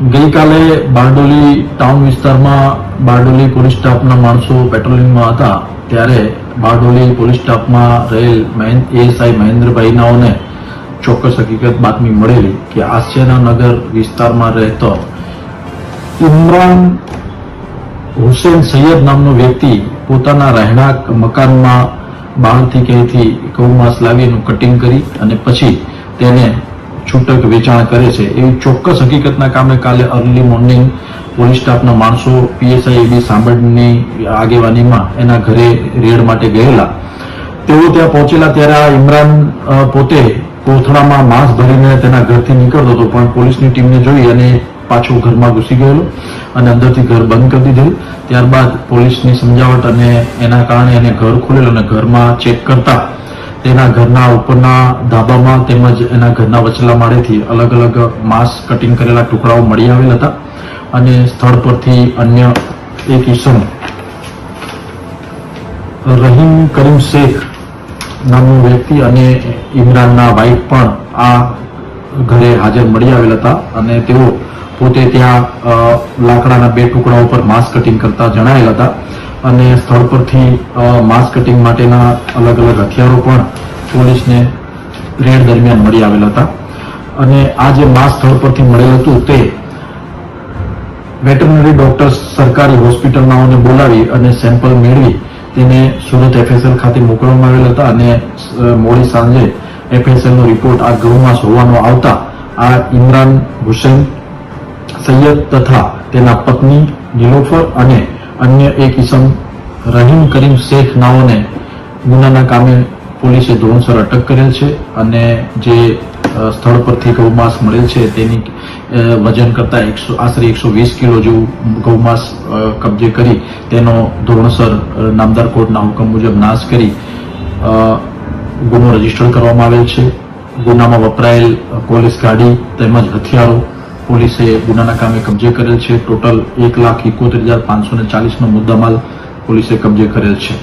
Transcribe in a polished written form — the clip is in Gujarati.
ગઈકાલે બારડોલી ટાઉન વિસ્તારમાં બારડોલી પોલીસ સ્ટાફના માણસો પેટ્રોલિંગમાં હતા ત્યારે બારડોલી પોલીસ સ્ટાફમાં રહેલ એએસઆઈ મહેન્દ્રભાઈ નાઓને ચોક્કસ હકીકત બાતમી મળેલી કે આસિયાનગર વિસ્તારમાં રહેતો ઇમરાન હુસેન સૈયદ નામનો વ્યક્તિ પોતાના રહેણાંક મકાનમાં બહારથી ક્યાંયથી ગૌમાંસ લાવી એનું કટિંગ કરી અને પછી તેને છૂટક વેચાણ કરે છે એવી ચોક્કસ હકીકતના કામે કાલે અર્લી મોર્નિંગ પોલીસ સ્ટાફના માણસો પીએસઆઈ એબી સાંભળની આગેવાનીમાં એના ઘરે રેડ માટે ગયેલા. તેઓ ત્યાં પહોંચેલા ત્યારે આ ઇમરાન પોતે કોથળામાં માંસ ભરીને તેના ઘરથી નીકળતો હતો, પણ પોલીસની ટીમને જોઈ અને પાછો ઘરમાં ઘૂસી ગયેલો અને અંદરથી ઘર બંધ કરી દીધેલું. ત્યારબાદ પોલીસની સમજાવટ અને એના કારણે એને ઘર ખોલેલું અને ઘરમાં ચેક કરતા તેના ઘરના ઉપરના ધાબામાં તેમજ એના ઘરના વચલા માળેથી અલગ અલગ માંસ કટિંગ કરેલા ટુકડાઓ મળી આવેલ હતા અને સ્થળ પરથી અન્ય એક ઈસમ રહીમ કરીમ શેખ નામનો વ્યક્તિ અને ઇમરાનના વાઇફ પણ આ ઘરે હાજર મળી આવેલ હતા અને તેઓ પોતે ત્યાં લાકડાના 2 ટુકડાઓ પર માંસ કટિંગ કરતા જણાયેલ હતા અને સ્થળ પરથી માંસ કટિંગ માટેના અલગ અલગ હથિયારો પણ પોલીસને રેડ દરમિયાન મળી આવેલ હતા અને આ જે માંસ સ્થળ પરથી મળેલ હતું તે વેટરનરી ડોક્ટર સરકારી હોસ્પિટલનાઓને બોલાવી અને સેમ્પલ મેળવી તેને સુરત એફએસએલ ખાતે મોકલવામાં આવેલ હતા અને મોડી સાંજે એફએસએલનો રિપોર્ટ આ ગૌમાંસ હોવાનો આવતા આ ઇમરાન હુસેન સૈયદ તથા તેના પત્ની નિલોફર અને અન્ય એક ઇસમ રહીમ કરીમ શેખ નાઓને ગુનાના કામે પોલીસે ધોરણસર અટક કરેલ છે અને જે સ્થળ પરથી ગૌમાંસ મળેલ છે તેની વજન કરતા આશરે 120 કિલો જેવું ગૌમાંસ કબજે કરી તેનો ધોરણસર નામદાર કોર્ટના હુકમ મુજબ નાશ કરી ગુનો રજીસ્ટર કરવામાં આવેલ છે. ગુનામાં વપરાયેલ પોલીસ ગાડી તેમજ હથિયારો પોલીસે ગુનાના કામે કબજે કરેલ છે. ટોટલ 1,71,540 નો મુદ્દામાલ પોલીસે કબજે કરેલ છે.